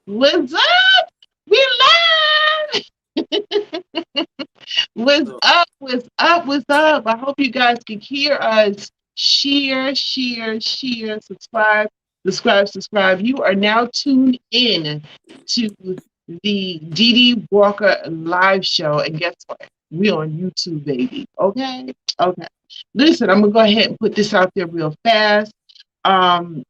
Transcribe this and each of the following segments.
What's up? We live. What's So, up? What's up? What's up? I hope you guys can hear us. Share, subscribe. You are now tuned in to the Dee Walker live show. And guess what? We on YouTube, baby. Okay? Okay. Listen, I'm gonna go ahead and put this out there real fast. Um,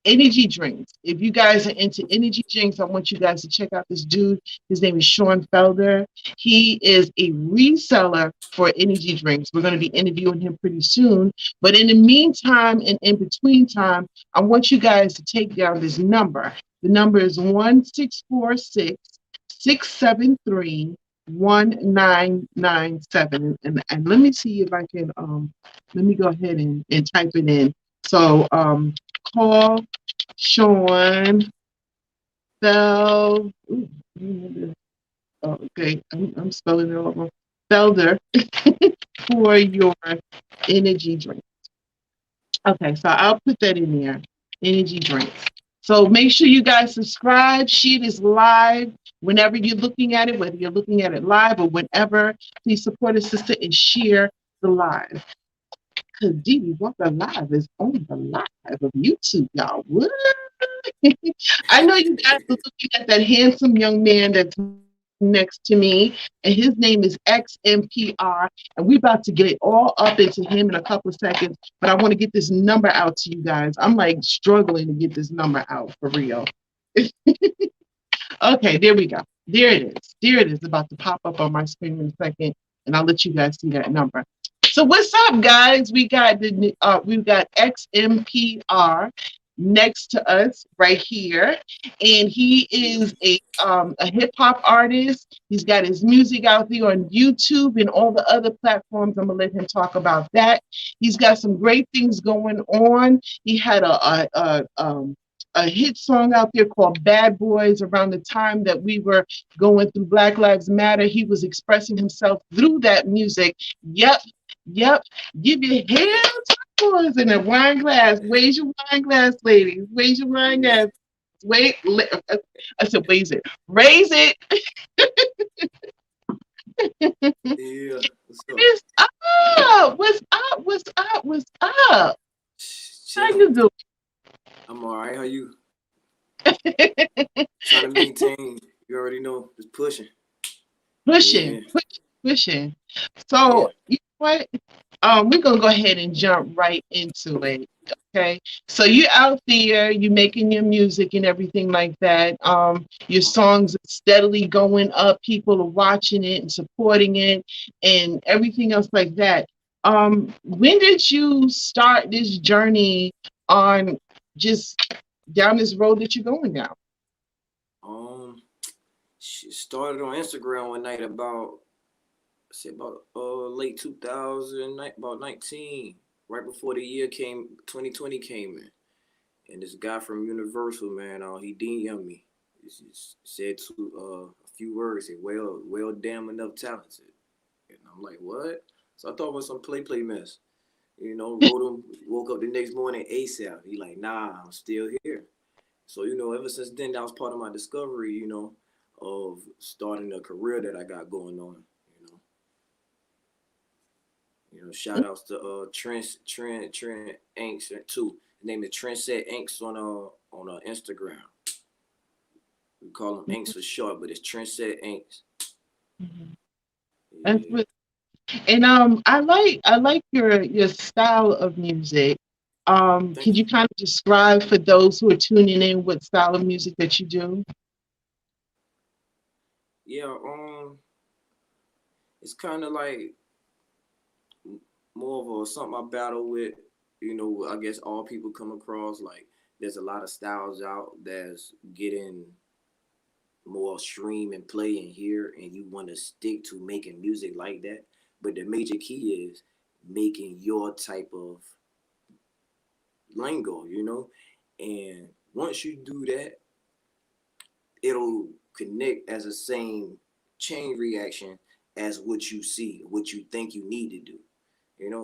energy drinks. If you guys are into energy drinks, I want you guys to check out this dude. His name is Sean Felder. He is a reseller for energy drinks. We're going to be interviewing him pretty soon. But in the meantime and in between time, I want you guys to take down this number. The number is 1-646-673-1997. And let me see if I can let me go ahead and type it in. So call Sean Fel. Oh, okay, I'm spelling it all wrong. Felder for your energy drink. Okay, so I'll put that in there. Energy drinks. So make sure you guys subscribe. She is live whenever you're looking at it, whether you're looking at it live or whenever. Please support a sister and share the live. Because Dee Walker Live is on the live of YouTube, y'all. What? I know you guys are looking at that handsome young man that's next to me, and his name is XMPR, and we're about to get it all up into him in a couple of seconds. But I want to get this number out to you guys. I'm like struggling to get this number out for real. Okay, there we go. There it is. There it is. About to pop up on my screen in a second, and I'll let you guys see that number. So what's up, guys? We've got XMPR next to us right here, and he is a hip hop artist. He's got his music out there on YouTube and all the other platforms. I'm gonna let him talk about that. He's got some great things going on. He had a hit song out there called Bad Boys around the time that we were going through Black Lives Matter. He was expressing himself through that music. Yep, yep. Give your hands boys in a wine glass. Raise your wine glass, ladies. Raise your wine yeah, glass. Wait, I said, raise it. Raise it. yeah. What's up? What's up? What's up? What's up? What's up? How Chilling. you doing? I'm all right. How you? Trying to maintain. You already know. Just pushing. Pushing, Yeah, pushing. yeah. So you know what? We're gonna go ahead and jump right into it. Okay. So you out there, you making your music and everything like that. Your songs are steadily going up. People are watching it and supporting it and everything else like that. When did you start this journey on just down this road that you're going down? Um, she started on Instagram one night about say about late 2000, about 19, right before the year came, 2020 came in, and this guy from Universal, man, he DM'd me. He just said a few words. Said, well, damn enough talented. And I'm like, what? So I thought it was some play mess. Wrote him, woke up the next morning ASAP. He like, nah, I'm still here. So, ever since then, that was part of my discovery, of starting a career that I got going on. You know, shout outs to Trent Inks too. His name is Trent Set Inks on Instagram. We call him Inks for short, but it's Trent Set Inks. That's Yeah. what. And I like your style of music. Can Thank you. you kind of describe for those who are tuning in what style of music that you do? Yeah. It's kind of like more of a something I battle with. I guess all people come across like there's a lot of styles out that's getting more stream and play and hear, and you want to stick to making music like that. But the major key is making your type of lingo. And once you do that, it'll connect as a same chain reaction as what you see, what you think you need to do.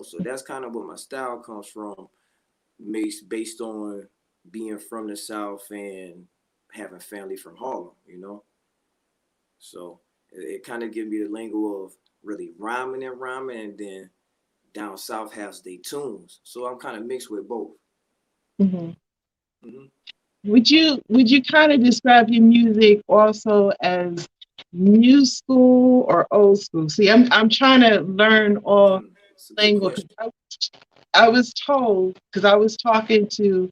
So that's kind of what my style comes from, based on being from the South and having family from Harlem, So it kind of gives me the lingo of really rhyming, and then down south has they tunes. So I'm kind of mixed with both. Hmm. Hmm. Would you kind of describe your music also as new school or old school? See, I'm trying to learn all It's a good language. question. I was told because I was talking to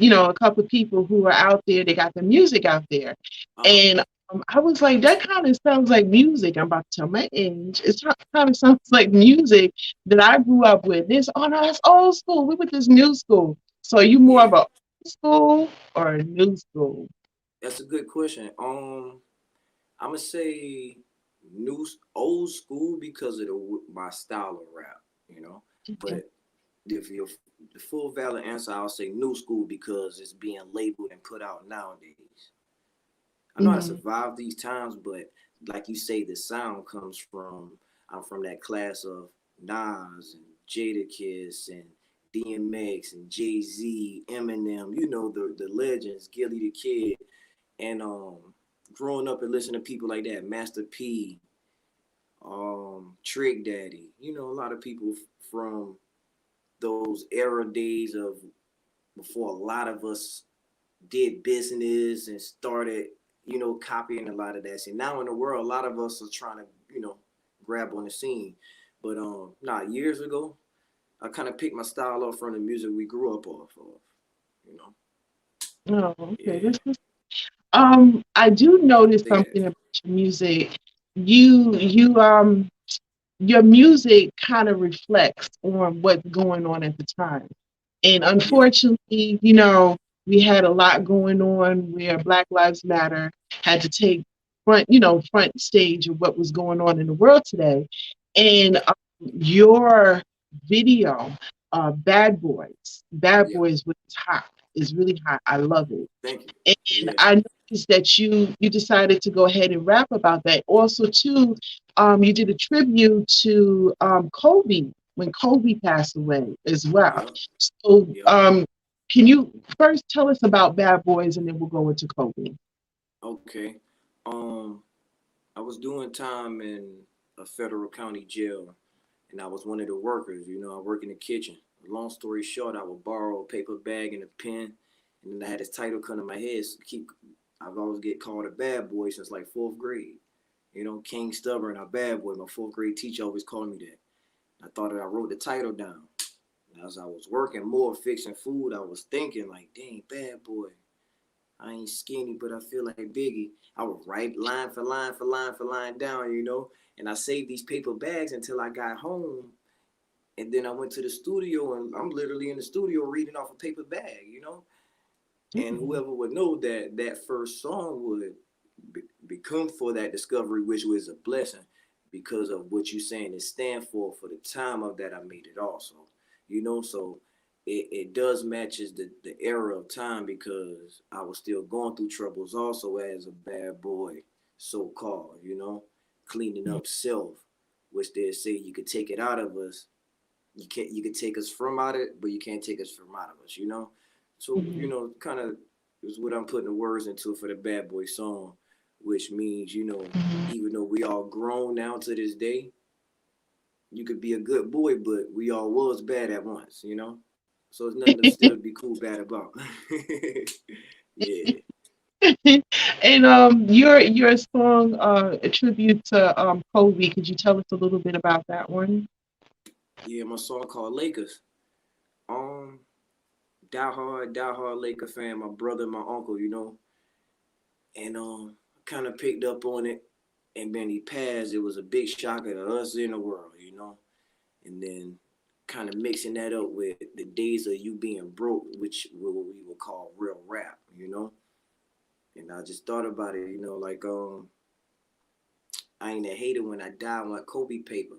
a couple of people who are out there. They got the music out there, Uh-huh. and I was like, that kind of sounds like music. I'm about to tell my age. It kind of sounds like music that I grew up with. This, oh no, that's old school. We with this new school. So are you more Yeah, of a old school or a new school? that's a good question. I'm gonna say old school because of my style of rap, Okay. But if you're the full valid answer, I'll say new school because it's being labeled and put out nowadays. I know how to Hmm. survive these times, but like you say, the sound comes from I'm from that class of Nas and Jadakiss and DMX and Jay Z, Eminem, the legends, Gilly the Kid, and growing up and listening to people like that, Master P, Trick Daddy, a lot of people from those era days of before a lot of us did business and started, copying a lot of that. See, now in the world, a lot of us are trying to, grab on the scene. But not years ago, I kind of picked my style up from the music we grew up off of, you know. Oh, okay. Yeah, I do I like to notice say that. something about your music. You your music kind of reflects on what's going on at the time. And Yeah, unfortunately, we had a lot going on where Black Lives Matter had to take front stage of what was going on in the world today. uh-huh. And your video, Bad Boys, Bad Yeah. Boys was hot, is really hot. I love it. Thank you. And Yeah, I noticed that you decided to go ahead and rap about that. Also, too, you did a tribute to Kobe when Kobe passed away as well. yeah, So, yeah. can you first tell us about Bad Boys, and then we'll go into Kobe? Okay. Um, I was doing time in a federal county jail, and I was one of the workers. I work in the kitchen. Long story short, I would borrow a paper bag and a pen, and then I had this title come to my head. So I've always get called a bad boy since like fourth grade. King Stubborn, a bad boy. My fourth grade teacher always called me that. I thought that I wrote the title down. As I was working more fixing food, I was thinking like, dang, bad boy. I ain't skinny, but I feel like Biggie. I would write line for line for line for line down, and I saved these paper bags until I got home. And then I went to the studio, and I'm literally in the studio reading off a paper bag. And Mm, whoever would know that that first song would become for that discovery, which was a blessing because of what you saying it stand for the time of that I made it also. So it does matches the era of time because I was still going through troubles also as a bad boy, so called, cleaning mm, up self, which they say you could take it out of us. You could take us from out it, but you can't take us from out of us. So, mhm, kind of is what I'm putting the words into for the Bad Boy song, which means, mhm. even though we all grown now to this day, you could be a good boy, but we all was bad at once. So it's nothing to still be cool bad about. Yeah. And your song, a tribute to Kobe. Could you tell us a little bit about that one? Yeah, my song called Lakers. Um, die hard Laker fan, my brother and my uncle. And kind of picked up on it. And when he passed, it was a big shocker to us in the world. And then kind of mixing that up with the days of you being broke, which what we would call real rap. And I just thought about it, like I ain't a hater when I die on my Kobe paper.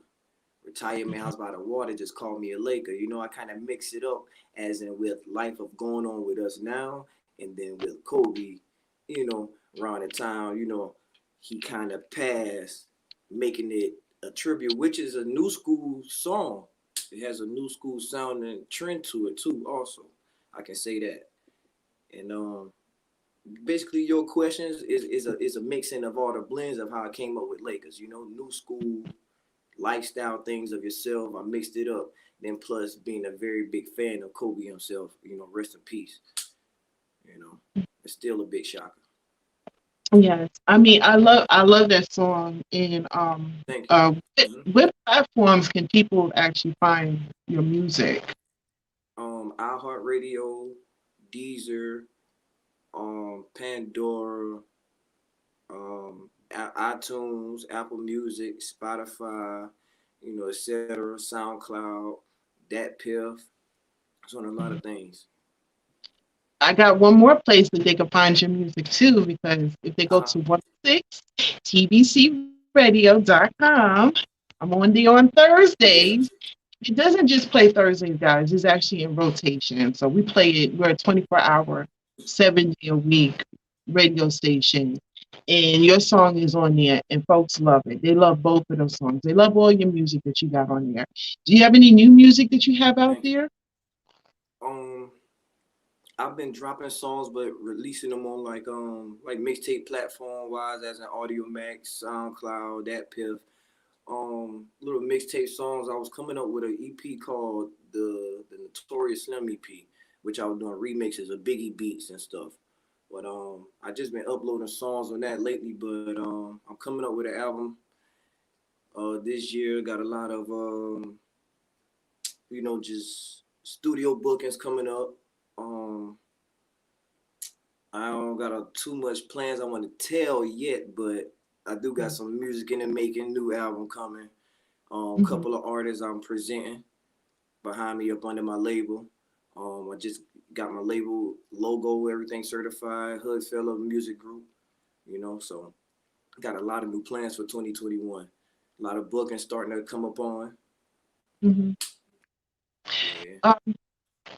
Retirement house by the water just called me a Laker. I kind of mix it up as in with life of going on with us now, and then with Kobe, around the time, he kind of passed, making it a tribute, which is a new school song. It has a new school sound and trend to it too. Also, I can say that. And basically your questions is a mixing of all the blends of how I came up with Lakers. You know, new school lifestyle things of yourself. I mixed it up. Then plus being a very big fan of Kobe himself. You know, rest in peace. You know, it's still a big shocker. Yes, I mean, I love that song. And Thank you. Hmm. what platforms can people actually find your music? iHeartRadio, Deezer, Pandora, iTunes, Apple Music, Spotify, you know, etc. SoundCloud, Dat Piff. It's on a lot of things. I got one more place that they can find your music too, because if they go Uh-huh. to 16tbcradio.com, I'm on there on Thursdays. Yeah. It doesn't just play Thursdays, guys. It's actually in rotation. So we play it. We're a 24-hour, 7 day a week radio station. And your song is on there, and folks love it. They love both of those songs. They love all your music that you got on there. Do you have any new music that you have out Thank you. there? Um, I've been dropping songs, but releasing them on like mixtape platform wise, as an Audio Max, SoundCloud, Dat Piff. Little mixtape songs. I was coming up with an EP called the Notorious Slim EP, which I was doing remixes of Biggie beats and stuff. But I just been uploading songs on that lately. But I'm coming up with an album this year. Got a lot of just studio bookings coming up. Um, I don't got too much plans I want to tell yet, but I do got some music in the making, new album coming. Mhm. Couple of artists I'm presenting behind me up under my label. I just got my label logo, everything certified, Hood Fellow Music Group, so got a lot of new plans for 2021. A lot of bookings starting to come up on. Mhm. Yeah. Um,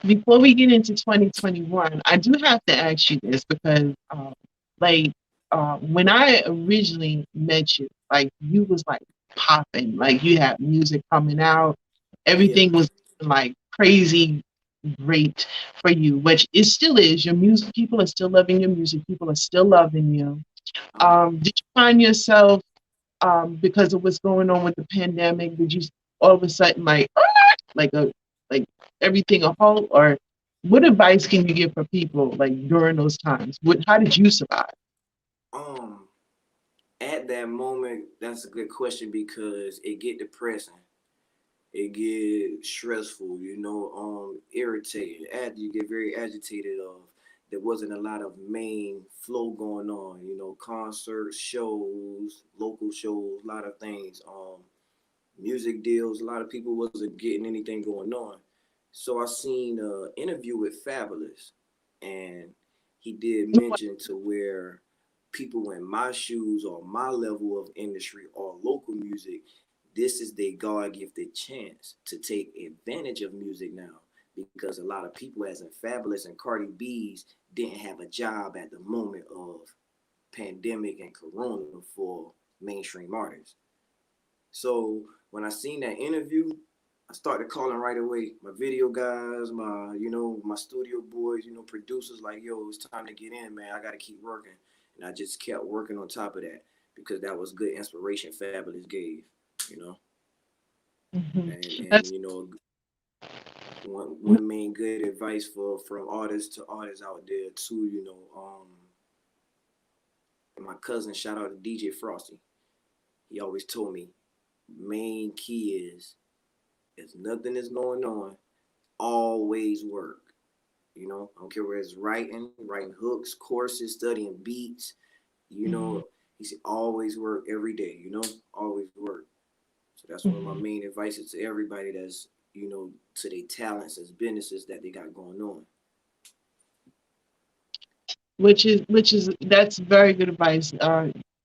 Before we get into 2021, I do have to ask you this because, like, when I originally met you, like, you was like popping, like, you had music coming out, Yeah. everything was like crazy great for you, which it still is. Your music, people are still loving your music, people are still loving you. Uh-huh. Did you find yourself, because of what's going on with the pandemic, did you all of a sudden like a like everything a whole, or what advice can you give for people like during those times? How did you survive? Um, at that moment, that's a good question because it get depressing. It get stressful, irritated. You get very agitated of there wasn't a lot of main flow going on, concerts, shows, local shows, a lot of things, music deals, a lot of people wasn't getting anything going on. So I seen a interview with Fabulous, and he did mention to where people in my shoes or my level of industry or local music, this is their God gifted chance to take advantage of music now, because a lot of people, as in Fabulous and Cardi B's, didn't have a job at the moment of pandemic and Corona for mainstream artists. So when I seen that interview, I started calling right away my video guys, my studio boys, producers, like, yo, it's time to get in, man. I gotta keep working. And I just kept working on top of that because that was good inspiration Fabulous gave, you know. Mhm. And That's one main good advice for from artists to artists out there too, and my cousin, shout out to DJ Frosty. He always told me main key is if nothing is going on, always work. I don't care where it's writing hooks, courses, studying beats. You mhm, know, he said always work every day. Always work. So that's one of my mhm. main advices to everybody that's to their talents as businesses that they got going on. Which is that's very good advice.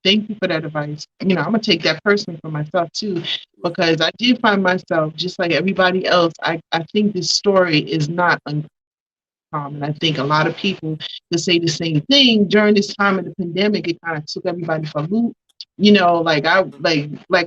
Thank you for that advice. I'm gonna take that personally for myself too, Right. because I did find myself just like everybody else. I think this story is not uncommon. I think a lot of people could say the same thing during this time of the pandemic. It kind of took everybody for a loop. Like I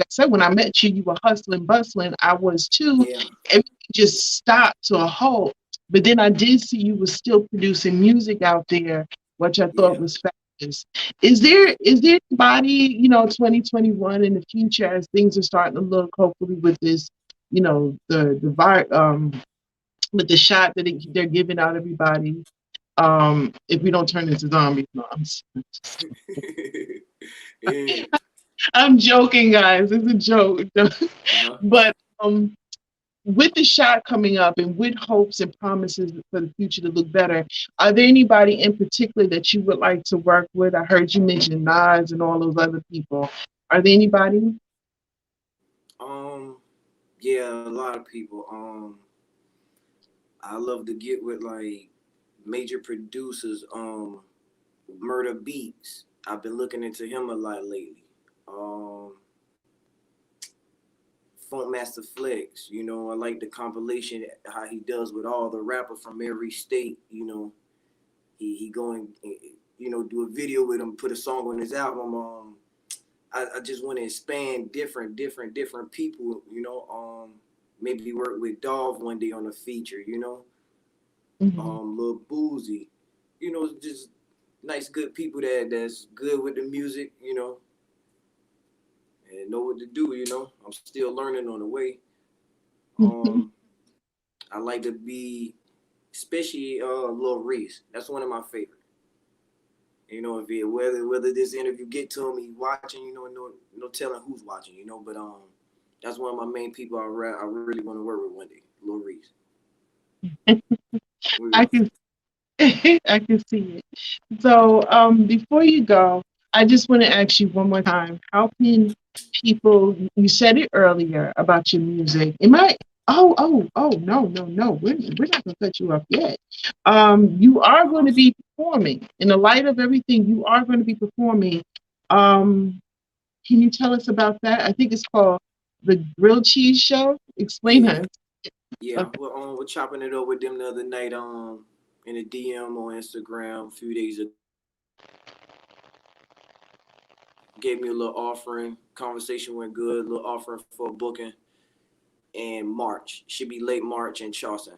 said, when I met you, you were hustling, bustling. I was too. Yeah. Everything just stopped to a halt. But then I did see you were still producing music out there, which I thought Yeah. was fabulous. Is there anybody, 2021 in the future as things are starting to look, hopefully with this, with the shot that they're giving out everybody, if we don't turn into zombies, no, Yeah. I'm joking, guys. It's a joke. Uh-huh. But with the shot coming up and with hopes and promises for the future to look better, are there anybody in particular that you would like to work with? I heard you mention Nas and all those other people. Are there anybody? Um, yeah, a lot of people. I love to get with like major producers. Murder Beats. I've been looking into him a lot lately. Um, Funk Master Flex. I like the compilation how he does with all the rappers from every state. He going do a video with him, put a song on his album. I just want to expand different people. Maybe work with Dov one day on a feature. Mhm. Lil Boozy. Just nice good people that's good with the music. And know what to do. I'm still learning on the way. Um, I like to be, especially Lil Reese. That's one of my favorite. If it, whether this interview get to him, he watching, no telling who's watching, But that's one of my main people I really want to work with one day, Lil Reese. I Yeah. can I can see it. So, before you go, I just want to ask you one more time. How can people? You said it earlier about your music. Am I? Oh, oh, oh! No, no, no. We're not going to cut you off yet. You are going Uh-huh. to be performing. In the light of everything, you are going to be performing. Um, can you tell us about that? I think it's called the Grilled Cheese Show. Explain Yeah, that. yeah. Okay. We're chopping it up with them the other night in a DM on Instagram a few days ago. Gave me a little offering. Conversation went good. Little offering for a booking in March. Should be late March in Charleston.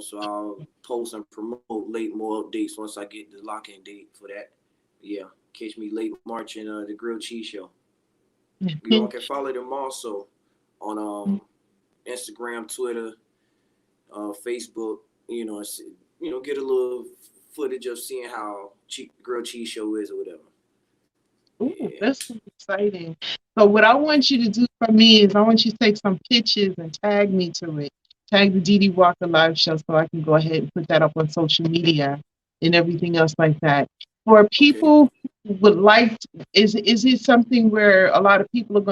So I'll post and promote late more updates once I get the lock-in date for that. Yeah, catch me late March in the Grilled Cheese Show. You all can follow them also on Instagram, Twitter, Facebook. Get a little footage of seeing how Grilled Cheese Show is or whatever. Ooh, Yeah. that's so exciting. So what I want you to do for me is I want you to take some pictures and tag me to it. Tag the Dee Walker live show so I can go ahead and put that up on social media and everything else like that. For Okay. people who would like, is it something where a lot of people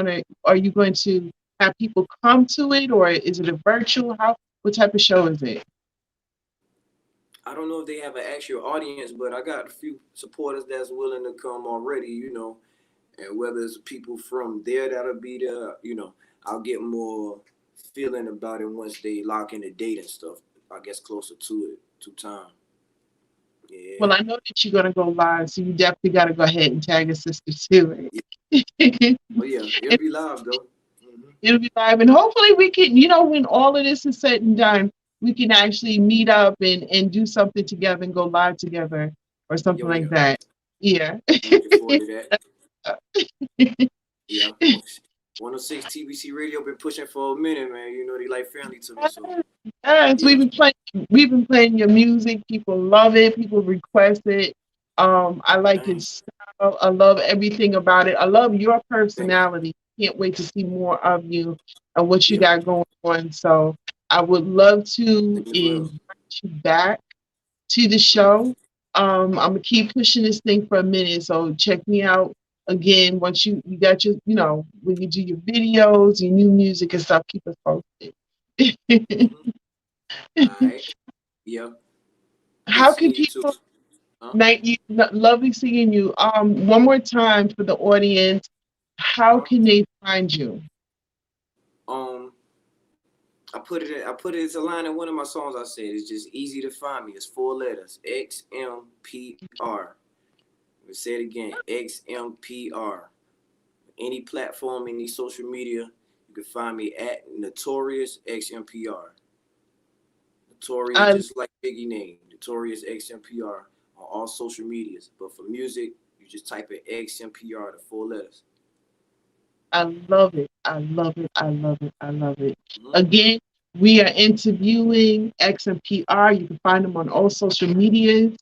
are you going to have people come to it, or is it a virtual? What type of show is it? I don't know if they have an actual audience, but I got a few supporters that's willing to come already. And whether it's people from there that'll be there, I'll get more feeling about it once they lock in the date and stuff. I guess closer to it, to time. Yeah. Well, I know that you're gonna go live, so you definitely got to go ahead and tag a sister to Yeah. it. Oh yeah, it'll be live though. Hmm. It'll be live, and hopefully we can, when all of this is said and done, we can actually meet up and do something together and go live together or something Yo, like yeah. that. Yeah. I'm looking forward to that. Yeah. 106 TBC Radio been pushing for a minute, man. They like family to me, so Yes, yeah. we've been playing your music. People love it. People request it. I like Dang. his style. I love everything about it. I love your Thank you. personality. Can't wait to see more of you and what you Yeah. got going on. So I would love to Thank you as well. invite you back to the Hmm. show. I'm gonna keep pushing this thing for a minute. So check me out again once you got your, when you do your videos, your new music and stuff. Keep us posted. Hmm. All right. Yeah. Good How can seeing you too. people Huh? night you lovely seeing you? One more time for the audience. How Huh? can they find you? Um, I put it as a line in one of my songs. I said it's just easy to find me. It's 4 letters. XMPR. Let me say it again. XMPR. Any platform, any social media, you can find me at Notorious XMPR. Notorious, I just like Biggie name. Notorious XMPR on all social medias. But for music, you just type in XMPR, the 4 letters. I love it. I love it. I love it. I love it. Hmm. Again, we are interviewing XMPR. You can find them on all social medias.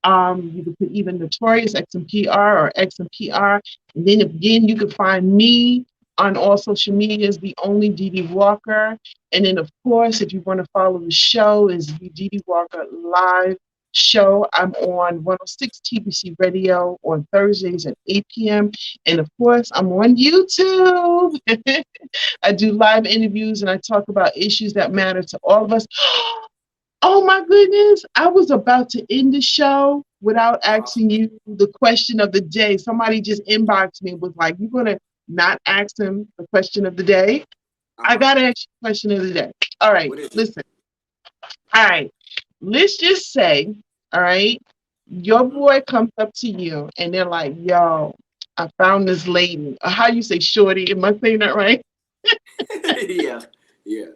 You can put even Notorious XMPR or XMPR. And then again, you can find me on all social medias, the only Dee Walker. And then, of course, if you want to follow the show, is the Dee Walker Live show. I'm on 106 TBC Radio on Thursdays at 8 p.m. And of course, I'm on YouTube. I do live interviews and I talk about issues that matter to all of us. Oh my goodness. I was about to end the show without Uh-huh. asking you the question of the day. Somebody just inboxed me and was like, "You're going to not ask him the question of the day?" I Uh-huh. got to ask you the question of the day. All right, What is it? listen. All right. Let's just say, all right, your Hmm. boy comes up to you and they're like, "Yo, I found this lady." How you say shorty? Am I saying that right? Yeah. Yeah.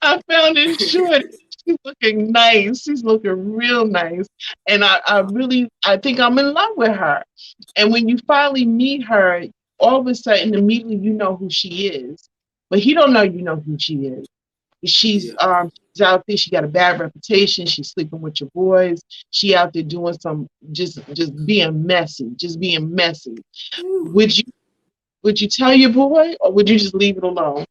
I found this shorty. She's looking nice. She's looking real nice. And Uh-huh. I think I'm in love with her. And when you finally meet her, all of a sudden, immediately you know who she is. But he don't know you know who she is. Yeah. She's out there. She got a bad reputation. She's sleeping with your boys. She out there doing some just being messy, just being messy. Whew. Would you tell your boy or would you just leave it alone?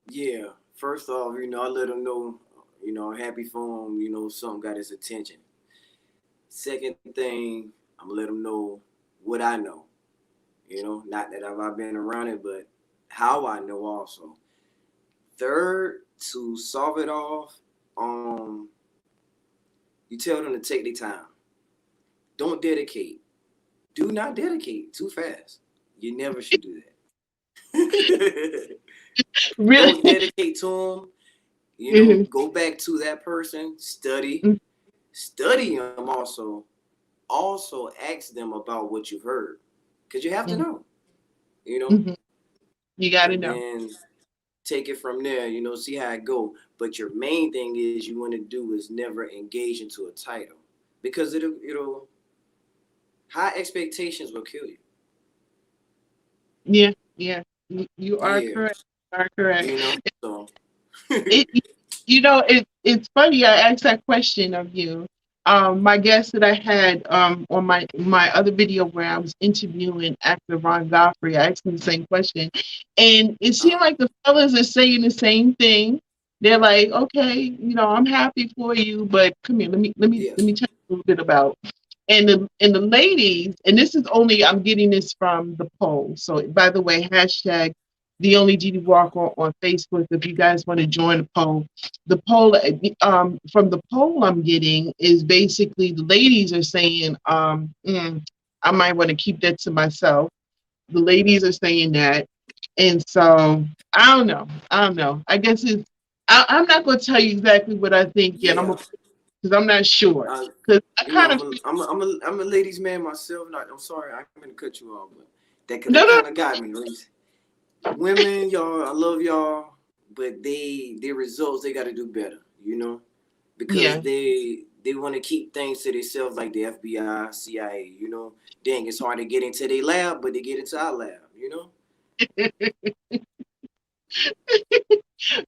Yeah. First off, I let him know, I'm happy for him, something got his attention. Second thing, I'm gonna let him know what I know. Not that I've been around it, but how I know also. Third, to solve it off, you tell them to take their time. Don't dedicate. Do not dedicate too fast. You never should do that. Don't Really? dedicate to them. Go back to that person. Study them also. Also ask them about what you've heard, because you have to know. You know, Mhm. You got to and know. then take it from there. See how it go. But your main thing is you want to do is never engage into a title, because it'll high expectations will kill you. Yeah, yeah. You are Yeah, correct. You are correct. So It, it's funny I asked that question of you. My guest that I had on my other video where I was interviewing actor Ron Goffrey, I asked him the same question, and it seemed uh, like the fellas are saying the same thing. They're like, okay, I'm happy for you, but come here, yeah, let me tell you a little bit about. And the ladies, and this is only I'm getting this from the poll. So by the way, hashtag the only Didi Walker on Facebook. If you guys want to join the poll from the poll I'm getting is basically the ladies are saying, I might want to keep that to myself. The ladies are saying that, and so I don't know. I don't know. I guess I'm not going to tell you exactly what I think yet. yeah. Because I'm not sure. Uh, Because I kind of I'm a ladies man myself. Not, I'm sorry, I'm gonna cut you off, but that no no kind of got me. Women, y'all, I love y'all, but their results they got to do better. Because yeah. they want to keep things to themselves, like the FBI, CIA. Dang, it's hard to get into their lab, but they get into our lab.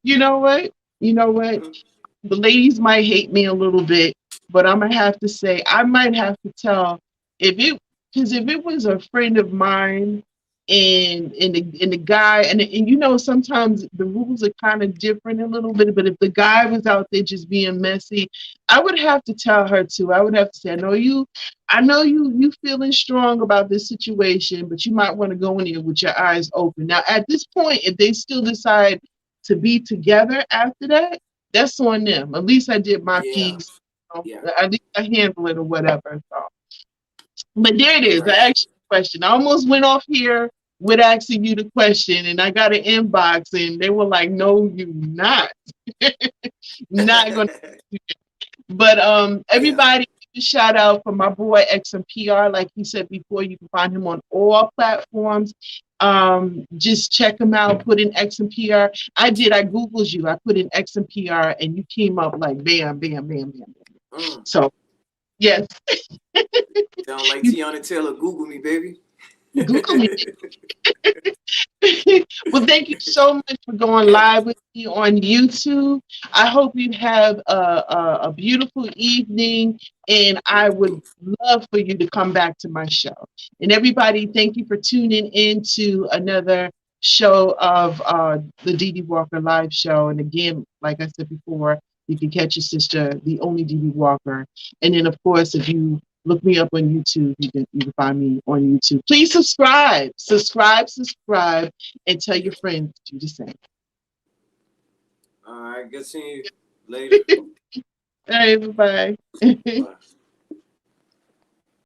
You know what? You know what? Mhm. The ladies might hate me a little bit, but I'm gonna have to say I might have to tell if it because if it was a friend of mine and the guy and sometimes the rules are kind of different a little bit, but if the guy was out there just being messy, I would have to tell her too. I would have to say, I know you feeling strong about this situation, but you might want to go in there with your eyes open. Now at this point, if they still decide to be together after that, that's on them. At least I did my Yeah, piece. yeah, At least I handle it or whatever. So, but there it you're is. I right. asked you the question. I almost went off here with asking you the question, and I got an inbox, and they were like, "No, you not, not gonna." But Yeah, everybody, give a shout out for my boy XMPR. Like he said before, you can find him on all platforms. Just check him out. Put in XMPR. I did. I googled you. I put in XMPR, and you came up like bam, bam, bam, bam, bam. mm, So Yes. Sound like You Tiana Taylor. Google me, baby. Google me. Well, thank you so much for going live with me on YouTube. I hope you have a beautiful evening, and I would love for you to come back to my show. And everybody, thank you for tuning in to another show of the Dee Dee Walker Live Show. And again, like I said before, you can catch your sister, the only Dee Dee Walker. And then, of course, if you look me up on YouTube, you can find me on YouTube. Please subscribe, subscribe, and tell your friends to do the same. All right, good seeing you later. All right, bye-bye. Bye.